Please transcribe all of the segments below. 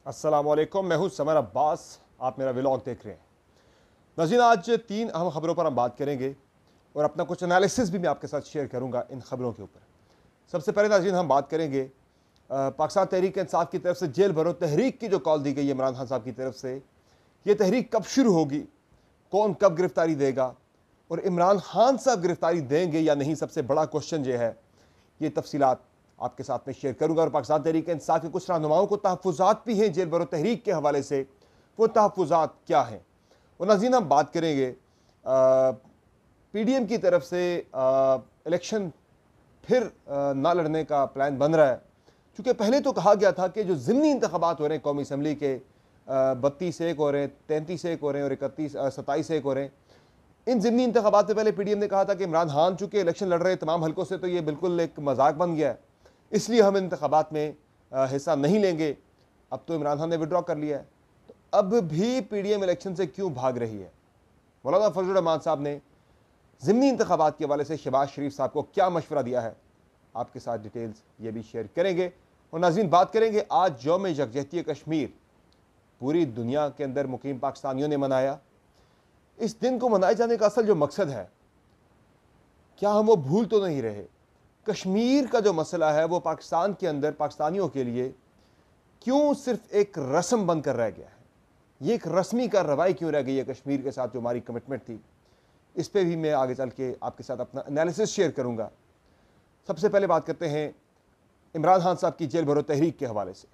अस्सलाम वालेकुम, मैं हूं समर अब्बास। आप मेरा व्लॉग देख रहे हैं। नाज़रीन, आज 3 अहम खबरों पर हम बात करेंगे और अपना कुछ एनालिसिस भी मैं आपके साथ शेयर करूंगा इन खबरों के ऊपर। सबसे पहले नाज़रीन हम बात करेंगे पाकिस्तान तहरीक इंसाफ की तरफ से जेल भरो तहरीक की जो कॉल दी गई है इमरान खान साहब की तरफ से, ये तहरीक कब शुरू होगी, कौन कब गिरफ्तारी देगा और इमरान खान साहब गिरफ्तारी देंगे या नहीं, सबसे बड़ा क्वेश्चन जो है ये तफसीलात आपके साथ में शेयर करूंगा। और पाकिस्तान तहरीक इंसाफ के कुछ रहनुमाओं को तहफ़्फ़ुज़ात भी हैं जेल भरो तहरीक के हवाले से, वो तहफ़्फ़ुज़ात क्या हैं। और नाज़रीन हम बात करेंगे PDM की तरफ से इलेक्शन फिर ना लड़ने का प्लान बन रहा है, क्योंकि पहले तो कहा गया था कि जो ज़िमनी इंतखाबात हो रहे हैं कौमी असम्बली के, 32 एक हो रहे हैं, 33 एक हो रहे हैं और 27 एक हो रहे हैं, इन ज़िमनी इंतखाबात से पहले PDM ने कहा था कि इमरान खान चूँकि इलेक्शन लड़ रहे हैं तमाम हल्कों से, तो ये बिल्कुल एक मजाक बन गया है, इसलिए हम इंतखाबात में हिस्सा नहीं लेंगे। अब तो इमरान खान ने विड्रॉ कर लिया है, तो अब भी PDM इलेक्शन से क्यों भाग रही है। मौलाना फजल रहमान साहब ने ज़िमनी इंतखाबात के हवाले से शहबाज शरीफ साहब को क्या मशवरा दिया है, आपके साथ डिटेल्स ये भी शेयर करेंगे। और नाज़रीन बात करेंगे आज यौम यकजहती कश्मीर पूरी दुनिया के अंदर मुकीम पाकिस्तानियों ने मनाया। इस दिन को मनाए जाने का असल जो मकसद है, क्या हम वो भूल तो नहीं रहे। कश्मीर का जो मसला है वो पाकिस्तान के अंदर पाकिस्तानियों के लिए क्यों सिर्फ एक रस्म बनकर रह गया है, ये एक रस्मी कार्रवाई क्यों रह गई है कश्मीर के साथ जो हमारी कमिटमेंट थी, इस पर भी मैं आगे चल के आपके साथ अपना एनालिसिस शेयर करूंगा। सबसे पहले बात करते हैं इमरान खान साहब की जेल भरो तहरीक के हवाले से।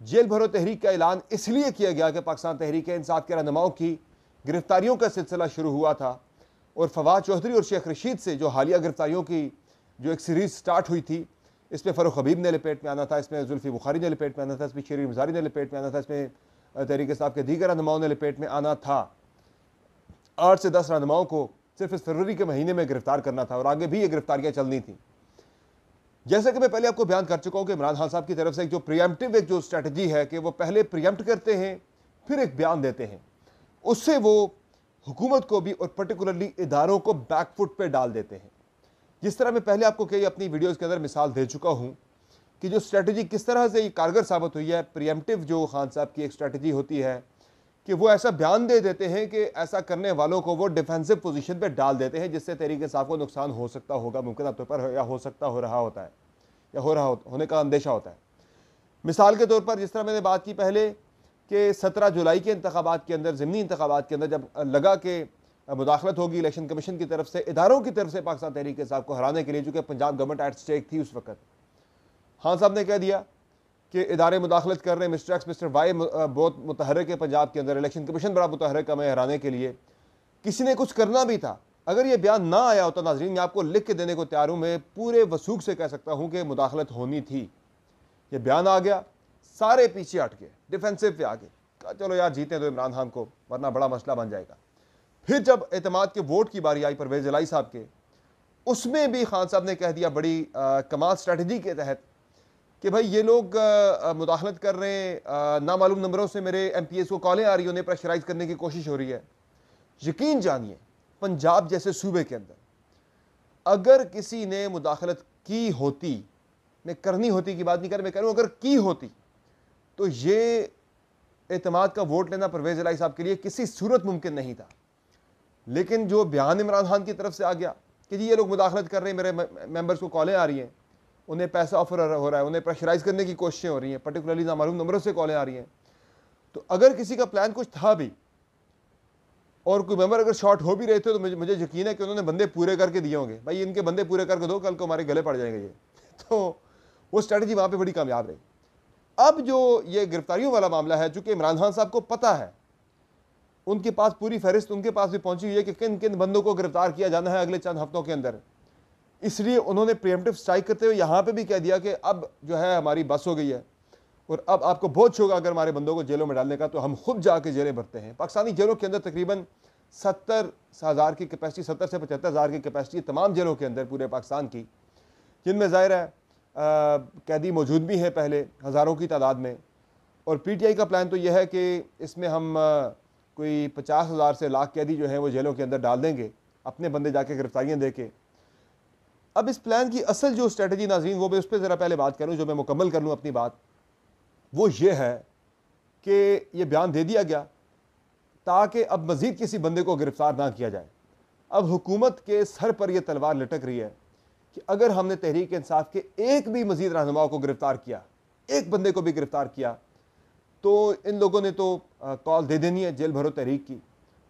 जेल भरो तहरीक का ऐलान इसलिए किया गया कि पाकिस्तान तहरीक इंसाफ के रहनुमाओं की गिरफ्तारियों का सिलसिला शुरू हुआ था और फवाद चौधरी और शेख रशीद से जो हालिया गिरफ्तारियों की जो एक सीरीज़ स्टार्ट हुई थी, इसमें फ़ारूक हबीब ने लपेट में आना था, इसमें जुल्फ़ी बुखारी ने लपेट में आना था, इसमें शरीफ मज़ारी ने लपेट में आना था, इसमें तहरीक इंसाफ के दीगर रहनुमाओं ने लपेट में आना था। 8 से 10 रहनुमाओं को सिर्फ इस फरवरी के महीने में गिरफ्तार करना था और आगे भी ये गिरफ्तारियाँ चलनी थी। जैसे कि मैं पहले आपको बयान कर चुका हूँ कि इमरान खान साहब की तरफ से एक जो प्रियम्प्टिव एक जो स्ट्रैटेजी है कि वो पहले प्रियम्प्ट करते हैं फिर एक बयान देते हैं, उससे वो हुकूमत को भी और पर्टिकुलरली इदारों को बैकफुट पे डाल देते हैं। जिस तरह मैं पहले आपको कई अपनी वीडियोस के अंदर मिसाल दे चुका हूं कि जो स्ट्रैटेजी किस तरह से कारगर साबित हुई है, प्रियम्प्टिव जो खान साहब की एक स्ट्रैटेजी होती है कि वो ऐसा बयान दे देते हैं कि ऐसा करने वालों को वो डिफेंसिव पोजीशन पे डाल देते हैं, जिससे तहरीक इंसाफ को नुकसान हो सकता होगा मुमकिन तौर पर, या हो सकता हो रहा होता है, या होने का अंदेशा होता है। मिसाल के तौर पर जिस तरह मैंने बात की पहले कि 17 जुलाई के इंतखाबात के अंदर, ज़िमनी इंतखाबात के अंदर जब लगा कि मुदाखलत होगी इलेक्शन कमीशन की तरफ से, इदारों की तरफ से पाकिस्तान तहरीक इंसाफ को हराने के लिए, चूँकि पंजाब गवर्नमेंट एट स्टेक थी उस वक्त, खान साहब ने कह दिया कि इदारे मुदाखलत कर रहे हैं, मिस्टर एक्स मिस्टर वाई बहुत मुतहरक है पंजाब के अंदर, इलेक्शन कमीशन बड़ा मुतहरक है हमें हराने के लिए, किसी ने कुछ करना भी था। अगर ये बयान ना आया होता नाजरीन, मैं आपको लिख के देने को तैयार हूँ, मैं पूरे वसूख से कह सकता हूँ कि मुदाखलत होनी थी। ये बयान आ गया, सारे पीछे हट गए, डिफेंसिव पे आ गए, कहा चलो यार जीते तो इमरान खान को, वरना बड़ा मसला बन जाएगा। फिर जब एतमाद के वोट की बारी आई परवेज़ इलाही साहब के, उसमें भी खान साहब ने कह दिया बड़ी कमाल स्ट्रैटेजी के तहत कि भाई ये लोग मुदाखलत कर रहे हैं, नामालूम नंबरों से मेरे MPs को कॉलें आ रही है, उन्हें प्रेशराइज करने की कोशिश हो रही है। यकीन जानिए पंजाब जैसे सूबे के अंदर अगर किसी ने मुदाखलत की होती, मैं करनी होती की बात नहीं कर रहा, मैं कह रहा हूँ अगर की होती, तो ये एतमाद का वोट लेना परवेज़ इलाही साहब के लिए किसी सूरत मुमकिन नहीं था। लेकिन जो बयान इमरान खान की तरफ से आ गया कि जी ये लोग मुदाखलत कर रहे हैं, मेरे मेंबर्स को कॉलें आ रही हैं, उन्हें पैसा ऑफर हो रहा है, उन्हें प्रेशराइज करने की कोशिशें हो रही हैं, पर्टिकुलरली नामालूम नंबरों से कॉलें आ रही हैं, तो अगर किसी का प्लान कुछ था भी और कोई मेंबर अगर शॉर्ट हो भी रहे थे, तो मुझे यकीन है कि उन्होंने बंदे पूरे करके दिए होंगे, भाई इनके बंदे पूरे करके दो, कल को हमारे गले पड़ जाएंगे ये। तो वो स्ट्रैटेजी वहाँ पर बड़ी कामयाब रही। अब जो ये गिरफ्तारियों वाला मामला है, चूँकि इमरान खान साहब को पता है, उनके पास पूरी फहरिस्त उनके पास भी पहुंची हुई है कि किन किन बंदों को गिरफ्तार किया जाना है अगले चंद हफ्तों के अंदर, इसलिए उन्होंने प्रियम्प्टिव स्ट्राइक करते हुए यहाँ पे भी कह दिया कि अब जो है हमारी बस हो गई है और अब आपको बहुत शौक अगर हमारे बंदों को जेलों में डालने का, तो हम खुद जाके जेलें भरते हैं। पाकिस्तानी जेलों के अंदर तकरीबन 70,000 की कैपेसिटी, 70 से 75,000 की कैपेसिटी तमाम जेलों के अंदर पूरे पाकिस्तान की, जिनमें ज़ाहिर है कैदी मौजूद भी हैं पहले हज़ारों की तादाद में। और PTI का प्लान तो यह है कि इसमें हम कोई 50,000 से लाख कैदी जो हैं वो जेलों के अंदर डाल देंगे, अपने बंदे जाके गिरफ्तारियाँ दे के। अब इस प्लान की असल जो स्ट्रैटेजी नाज़रीन, वो मैं उस पर ज़रा पहले बात करूँ, जो मैं मुकम्मल कर लूँ अपनी बात, वो ये है कि ये बयान दे दिया गया ताकि अब मज़ीद किसी बंदे को गिरफ्तार ना किया जाए। अब हुकूमत के सर पर यह तलवार लटक रही है कि अगर हमने तहरीक इंसाफ के एक भी मज़ीद रहनुमाओं को गिरफ्तार किया, एक बंदे को भी गिरफ्तार किया, तो इन लोगों ने तो कॉल दे देनी है जेल भरो तहरीक की।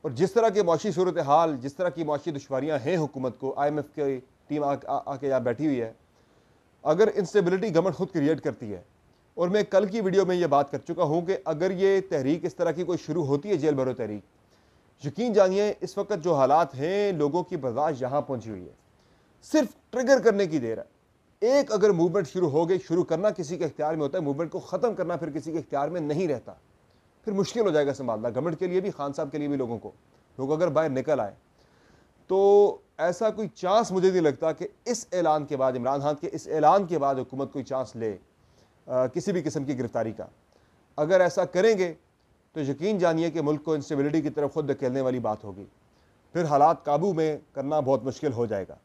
और जिस तरह की मौशी सूरत हाल, जिस तरह की मौशी दुश्वारियाँ हैं हुकूमत को, IMF की टीम आके यहाँ बैठी हुई है, अगर इंस्टेबिलिटी गवर्नमेंट खुद क्रिएट करती है, और मैं कल की वीडियो में ये बात कर चुका हूँ कि अगर ये तहरीक इस तरह की कोई शुरू होती है जेल भरो तहरीक, यकीन जानिए इस वक्त जो हालात हैं, लोगों की बर्दाश्त यहाँ पहुँची हुई है, सिर्फ ट्रिगर करने की देर है। एक अगर मूवमेंट शुरू हो गई, शुरू करना किसी के इख्तियार में होता है, मूवमेंट को ख़त्म करना फिर किसी के इख्तियार में नहीं रहता, फिर मुश्किल हो जाएगा संभालना गवर्नमेंट के लिए भी, खान साहब के लिए भी, लोगों को। लोग अगर बाहर निकल आए तो ऐसा कोई चांस मुझे नहीं लगता कि इस ऐलान के बाद, इमरान खान के इस ऐलान के बाद हुकूमत कोई चांस ले किसी भी किस्म की गिरफ्तारी का। अगर ऐसा करेंगे तो यकीन जानिए कि मुल्क को इंस्टेबिलिटी की तरफ खुद धकेलने वाली बात होगी, फिर हालात काबू में करना बहुत मुश्किल हो जाएगा।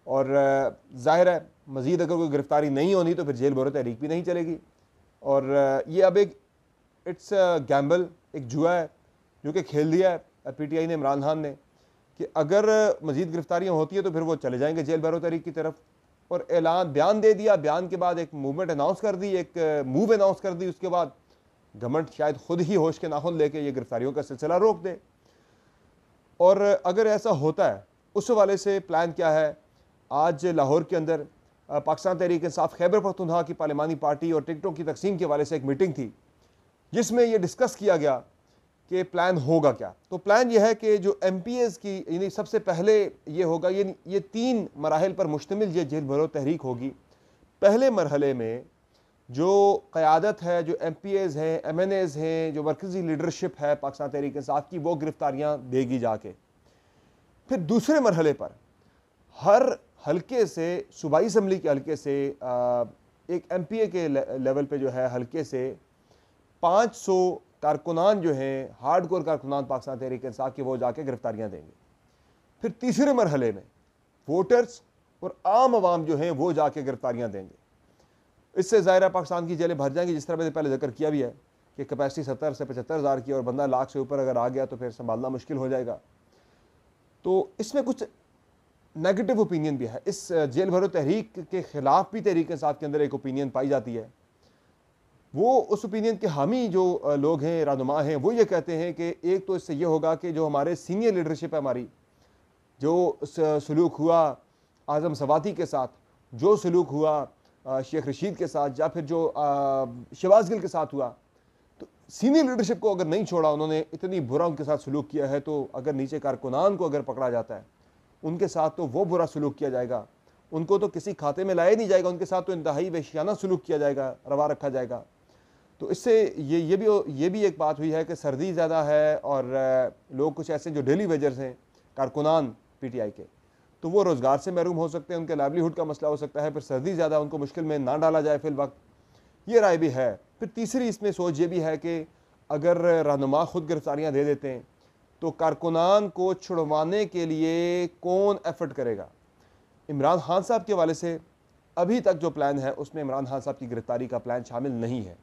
और जाहिर है मज़ीद अगर कोई गिरफ्तारी नहीं होनी तो फिर जेल भरो तहरीक भी नहीं चलेगी। और ये अब एक इट्स गैम्बल, एक जुआ है जो कि खेल दिया है PTI ने, इमरान खान ने, कि अगर मज़ीद गिरफ्तारियाँ होती है तो फिर वो चले जाएंगे जेल भरो तहरीक की तरफ। और ऐलान, बयान दे दिया, बयान के बाद एक मूवमेंट अनाउंस कर दी, एक मूव अनाउंस कर दी, उसके बाद गवर्नमेंट शायद खुद ही होश के नाखुन लेके ये गिरफ्तारियों का सिलसिला रोक दे। और अगर ऐसा होता है, उस हवाले से प्लान क्या है? आज लाहौर के अंदर पाकिस्तान तहरीक इंसाफ खैबर पख्तूनख्वा की पार्लिमानी पार्टी और टिकटों की तकसीम के हवाले से एक मीटिंग थी जिसमें यह डिस्कस किया गया कि प्लान होगा क्या। तो प्लान यह है कि जो MPAs की, यानी सबसे पहले ये होगा, ये 3 मराहल पर मुश्तमिल ये जेल भरो तहरीक होगी। पहले मरहले में जो क़यादत है, जो MPAs हैं, MNAs हैं, जो मरकज़ी लीडरशिप है पाकिस्तान तहरीक इंसाफ की, वो गिरफ्तारियाँ देगी जाके। फिर दूसरे मरहले पर हर हल्के से, सूबाई असम्बली के हल्के से, एक MPA के लेवल पे जो है हल्के से 500 कारकुनान जो हैं, हार्ड कोर कारकुनान पाकिस्तान तहरीक इंसाफ के, वो जाके गिरफ्तारियाँ देंगे। फिर तीसरे मरहले में वोटर्स और आम आवाम जो हैं वो जाके गिरफ्तारियाँ देंगे। इससे ज़ाहिर पाकिस्तान की जेलें भर जाएंगी, जिस तरह मैंने पहले जिक्र किया भी है कि कैपेसिटी 70 से 75 हज़ार की, और बंदा लाख से ऊपर अगर आ गया तो फिर संभालना मुश्किल हो जाएगा। तो इसमें कुछ नेगेटिव ओपिनियन भी है। इस जेल भरो तहरीक के ख़िलाफ़ भी तहरीक इंसाफ के अंदर एक ओपिनियन पाई जाती है। वो उस ओपिनियन के हामी जो लोग हैं, रहनुमा हैं, वो ये कहते हैं कि एक तो इससे ये होगा कि जो हमारे सीनियर लीडरशिप है हमारी, जो सलूक हुआ आज़म सवाती के साथ, जो सलूक हुआ शेख रशीद के साथ, या फिर जो शहबाज गिल के साथ हुआ, तो सीनियर लीडरशिप को अगर नहीं छोड़ा उन्होंने, इतनी बुरा उनके साथ सलूक किया है, तो अगर नीचे कारकुनान को अगर पकड़ा जाता है उनके साथ तो वो बुरा सलूक किया जाएगा, उनको तो किसी खाते में लाया नहीं जाएगा, उनके साथ तो इंतहाई वहशियाना सलूक किया जाएगा, रवा रखा जाएगा। तो इससे ये भी एक बात हुई है कि सर्दी ज़्यादा है और लोग कुछ ऐसे जो डेली वेजर्स हैं कारकुनान PTI के, तो वो रोज़गार से महरूम हो सकते हैं, उनके लाइवलीहुड का मसला हो सकता है, फिर सर्दी ज़्यादा, उनको मुश्किल में ना डाला जाए फिल वक्त, ये राय भी है। फिर तीसरी इसमें सोच ये भी है कि अगर रहनुमा खुद गिरफ्तारियाँ दे देते हैं तो कारकुनान को छुड़वाने के लिए कौन एफर्ट करेगा। इमरान खान साहब के हवाले से अभी तक जो प्लान है उसमें इमरान खान साहब की गिरफ्तारी का प्लान शामिल नहीं है।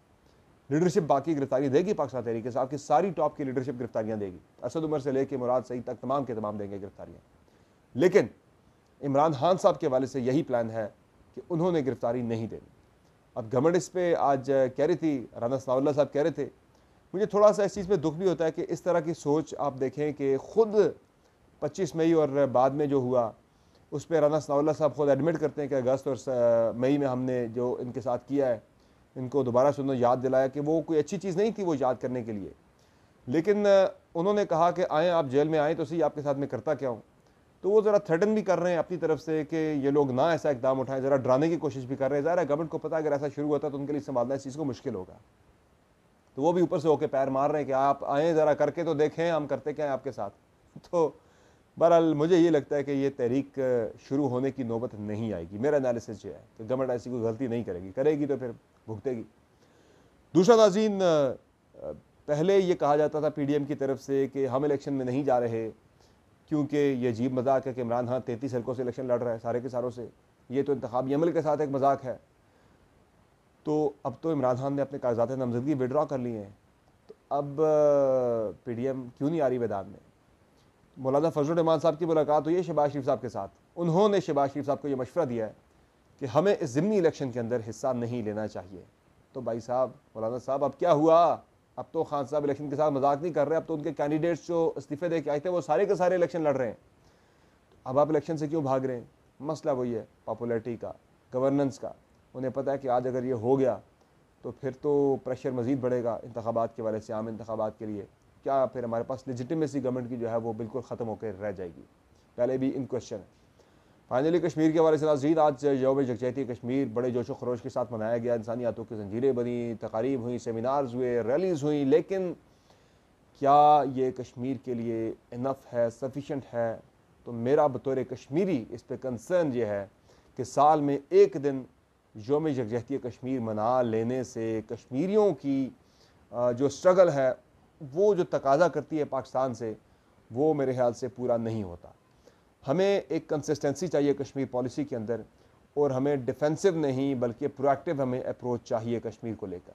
लीडरशिप बाकी गिरफ्तारी देगी, पाकिस्तान तहरीक इंसाफ की सारी टॉप की लीडरशिप गिरफ्तारियाँ देगी, असद उमर से लेकर मुराद सईद तक तमाम के तमाम देंगे गिरफ्तारियाँ। लेकिन इमरान खान साहब के हवाले से यही प्लान है कि उन्होंने गिरफ्तारी नहीं देनी। अब गवर्नमेंट इस पर आज कह रही थी, राना सनाउल्लाह साहब कह रहे थे, मुझे थोड़ा सा इस चीज़ पे दुख भी होता है कि इस तरह की सोच आप देखें कि खुद 25 मई और बाद में जो हुआ उस पर राना सनाउल्लाह साहब खुद एडमिट करते हैं कि अगस्त और मई में हमने जो इनके साथ किया है, इनको दोबारा से उन्होंने याद दिलाया कि वो कोई अच्छी चीज़ नहीं थी वो याद करने के लिए। लेकिन उन्होंने कहा कि आएँ आप जेल में आएँ तो सही, आपके साथ मैं करता क्या हूँ। तो वो ज़रा थ्रेटन भी कर रहे हैं अपनी तरफ से कि ये लोग ना ऐसा इकदाम उठाएं, ज़रा डराने की कोशिश भी कर रहे हैं। ज़ाहिर है गवर्नमेंट को पता है अगर ऐसा शुरू होता तो उनके लिए संभालना इस चीज़ को मुश्किल होगा, तो वो भी ऊपर से होके पैर मार रहे हैं कि आप आएँ ज़रा करके तो देखें हम करते क्या हैं आपके साथ। तो बहरहाल मुझे ये लगता है कि ये तहरीक शुरू होने की नौबत नहीं आएगी। मेरा एनालिसिस ये है कि गवर्नमेंट ऐसी कोई गलती नहीं करेगी, करेगी तो फिर भुगतेगी। दूसरा नाज़रीन, पहले ये कहा जाता था PDM की तरफ से कि हम इलेक्शन में नहीं जा रहे क्योंकि ये अजीब मजाक है कि इमरान खान 33 हल्कों से इलेक्शन लड़ रहा है सारे के सारों से, ये तो इंतखाबी अमल के साथ एक मजाक है। तो अब तो इमरान खान ने अपने कागजात नामजदगी विड्रॉ कर लिए हैं अब PDM क्यों नहीं आ रही मैदान में? मौलाना फजल रहमान साहब की मुलाकात हुई है शहबाज शरीफ साहब के साथ। उन्होंने शहबाज शरीफ साहब को ये मशवरा दिया है कि हमें इस ज़िमनी इलेक्शन के अंदर हिस्सा नहीं लेना चाहिए। तो भाई साहब, मौलाना साहब, अब क्या हुआ? अब तो खान साहब इलेक्शन के साथ मजाक नहीं कर रहे, अब तो उनके कैंडिडेट्स जो इस्तीफे दे के आए थे वो सारे के सारे इलेक्शन लड़ रहे हैं। अब आप इलेक्शन से क्यों भाग रहे हैं? मसला वही है, पॉपुलैरिटी का, गवर्नेंस का। उन्हें पता है कि आज अगर ये हो गया तो फिर तो प्रेशर मज़ीद बढ़ेगा इंतखाबात के वाले से, आम इंतखाबात के लिए। क्या फिर हमारे पास लेजिटिमेसी गवर्नमेंट की जो है वो बिल्कुल ख़त्म होकर रह जाएगी? पहले भी इन क्वेश्चन है। फाइनली कश्मीर के हवाले से नाज़रीन, आज यौम यकजहती कश्मीर बड़े जोश व खरोश के साथ मनाया गया। इंसानियातों की जंजीरें बनी, तकारीब हुई, सेमिनार्स हुए, रैलीज़ हुई, लेकिन क्या ये कश्मीर के लिए इनफ है, सफिशेंट है? तो मेरा बतौर कश्मीरी इस पर कंसर्न ये है कि साल में एक दिन यौम यकजहती कश्मीर मना लेने से कश्मीरियों की जो स्ट्रगल है, वो जो तकाजा करती है पाकिस्तान से, वो मेरे ख्याल से पूरा नहीं होता। हमें एक कंसिस्टेंसी चाहिए कश्मीर पॉलिसी के अंदर, और हमें डिफेंसिव नहीं बल्कि प्रोएक्टिव हमें अप्रोच चाहिए कश्मीर को लेकर।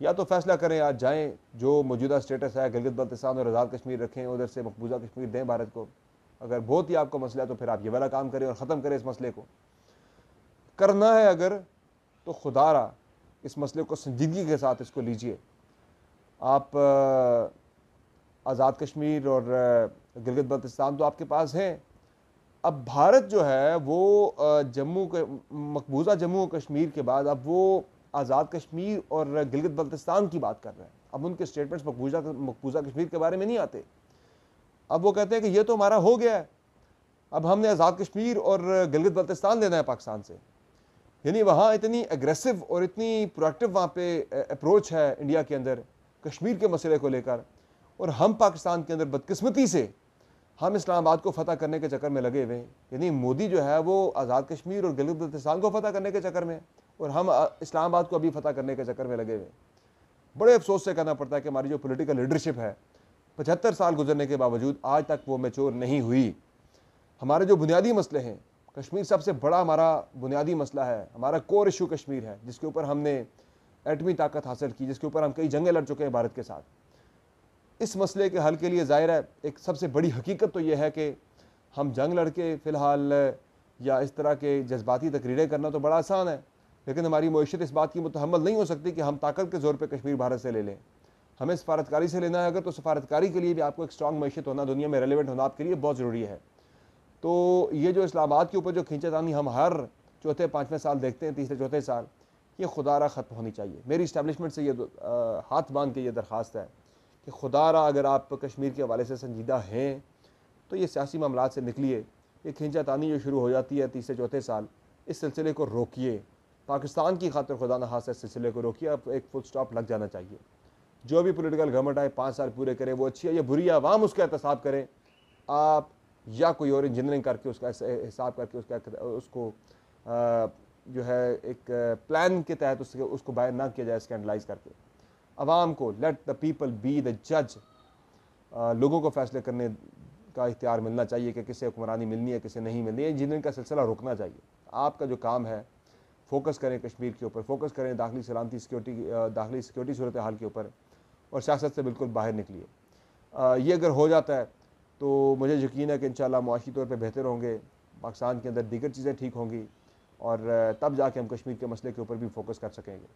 या तो फैसला करें, आज जाएं, जो मौजूदा स्टेटस है गिलगित बल्तिस्तान और आज़ाद कश्मीर रखें, उधर से मकबूजा कश्मीर दें भारत को। अगर बहुत ही आपको मसला है तो फिर आप ये वाला काम करें और ख़त्म करें इस मसले को। करना है अगर, तो खुदारा इस मसले को संजीदगी के साथ इसको लीजिए। आप आज़ाद कश्मीर और गिलगित बल्तिस्तान तो आपके पास हैं। अब भारत जो है वो जम्मू के मकबूजा जम्मू कश्मीर के बाद अब वो आज़ाद कश्मीर और गिलगित बल्तिस्तान की बात कर रहे हैं। अब उनके स्टेटमेंट्स मकबूजा कश्मीर के बारे में नहीं आते। अब वो कहते हैं कि ये तो हमारा हो गया है, अब हमने आज़ाद कश्मीर और गिलगित बल्तिस्तान लेना है पाकिस्तान से। यानी वहाँ इतनी एग्रेसिव और इतनी प्रोएक्टिव वहाँ पे अप्रोच है इंडिया के अंदर कश्मीर के मसले को लेकर, और हम पाकिस्तान के अंदर बदकिस्मती से हम इस्लामाबाद को फतह करने के चक्कर में लगे हुए हैं। यानी मोदी जो है वो आज़ाद कश्मीर और गिलगित बल्तिस्तान को फतह करने के चक्कर में, और हम इस्लामाबाद को अभी फतह करने के चक्कर में लगे हुए हैं। बड़े अफसोस से कहना पड़ता है कि हमारी जो पॉलिटिकल लीडरशिप है 75 साल गुजरने के बावजूद आज तक वो मैच्योर नहीं हुई। हमारे जो बुनियादी मसले हैं, कश्मीर सबसे बड़ा हमारा बुनियादी मसला है, हमारा कोर इशू कश्मीर है, जिसके ऊपर हमने एटमी ताकत हासिल की, जिसके ऊपर हम कई जंगें लड़ चुके हैं भारत के साथ। इस मसले के हल के लिए ज़ाहिर है एक सबसे बड़ी हकीकत तो यह है कि हम जंग लड़के फ़िलहाल या इस तरह के जज्बाती तकरीरें करना तो बड़ा आसान है, लेकिन हमारी मईशत इस बात की मुतहम्मल नहीं हो सकती कि हम ताकत के ज़ोर पर कश्मीर भारत से ले लें। हमें सफारतकारी से लेना है अगर, तो सफारतकारी के लिए भी आपको एक स्ट्रॉन्ग मईशत होना, दुनिया में रेलिवेंट होना आपके लिए बहुत ज़रूरी है। तो ये जो इस्लामाबाद के ऊपर जो खींचातानी हम हर चौथे पाँचवें साल देखते हैं, तीसरे चौथे साल, ये खुदारा ख़त्म होनी चाहिए। मेरी इस्टेब्लिशमेंट से ये हाथ बांध के ये दरख्वास्त है कि खुदारा अगर आप कश्मीर के हवाले से संजीदा हैं तो ये सियासी मामलात से निकलिए। ये खींचातानी जो शुरू हो जाती है तीसरे चौथे साल, इस सिलसिले को रोकिए। पाकिस्तान की खातिर खुदा न खास्ता इस सिलसिले को रोकिए। अब एक फुल स्टॉप लग जाना चाहिए। जो भी पॉलिटिकल गवर्नमेंट आए 5 साल पूरे करे, वो अच्छी है या बुरी है, आवाम उसका एहतसाब करें। आप या कोई और इंजीनियरिंग करके उसका हिसाब करके उसको जो है एक प्लान के तहत उसको बाहर ना किया जाए स्कैंडलाइज करके। आवाम को let the people be the जज, लोगों को फैसले करने का इख्तियार मिलना चाहिए कि किसे हुक्मरानी मिलनी है, किसे नहीं मिलनी है। इंजीनियरिंग का सिलसिला रुकना चाहिए। आपका जो काम है फोकस करें कश्मीर के ऊपर, फोकस करें दाखिली सलामती दाखिली सिक्योरिटी सूरत हाल के ऊपर, और सियासत से बिल्कुल बाहर निकलिए। ये अगर हो जाता है तो मुझे यकीन है कि इंशाल्लाह मुआशी तौर पे बेहतर होंगे, पाकिस्तान के अंदर दीगर चीज़ें ठीक होंगी, और तब जाके हम कश्मीर के मसले के ऊपर भी फोकस कर सकेंगे।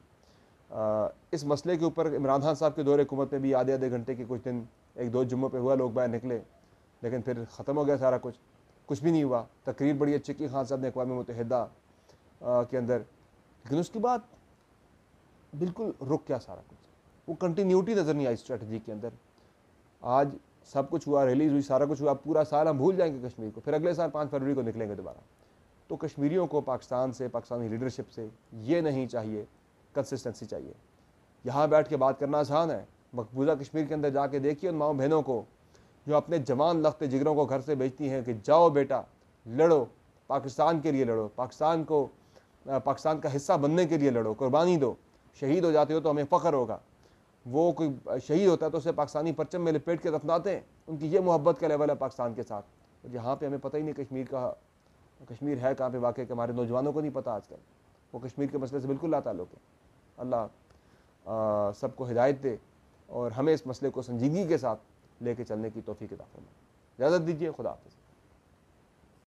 इस मसले के ऊपर इमरान खान साहब के दौरे हुकूमत में भी आधे आधे घंटे के कुछ दिन, 1-2 जुम्मों पे हुआ, लोग बाहर निकले, लेकिन फिर ख़त्म हो गया सारा कुछ भी नहीं हुआ। तकरीर बड़ी अच्छी की खान साहब ने अक़वाम मुत्तहिदा के अंदर, लेकिन उसके बाद बिल्कुल रुक गया सारा कुछ। वो कंटिन्यूटी नज़र नहीं आई स्ट्रेटजी के अंदर। आज सब कुछ हुआ, रिलीज़ हुई, सारा कुछ हुआ, पूरा साल हम भूल जाएंगे कश्मीर को, फिर अगले साल 5 फरवरी को निकलेंगे दोबारा। तो कश्मीरियों को पाकिस्तान से, पाकिस्तानी लीडरशिप से ये नहीं चाहिए, कंसिस्टेंसी चाहिए। यहाँ बैठ के बात करना आसान है, मकबूजा कश्मीर के अंदर जाके देखिए उन माओ बहनों को जो अपने जवान लख्ते जिगरों को घर से भेजती हैं कि जाओ बेटा लड़ो, पाकिस्तान के लिए लड़ो, पाकिस्तान का हिस्सा बनने के लिए लड़ो, कुर्बानी दो, शहीद हो जाते हो तो हमें फ़ख्र होगा। वो कोई शहीद होता है तो उसे पाकिस्तानी परचम में लपेट के दफनाते हैं। उनकी ये मोहब्बत का लेवल है पाकिस्तान के साथ। और यहाँ पे हमें पता ही नहीं कश्मीर है कहाँ पे वाकई, कि हमारे नौजवानों को नहीं पता आजकल। वो कश्मीर के मसले से बिल्कुल लाताल्लुक़ है। अल्लाह सबको हिदायत दे और हमें इस मसले को संजीदगी के साथ लेके चलने की तौफीक अता फरमाए। इजाज़त दीजिए, खुदा हाफ़िज़।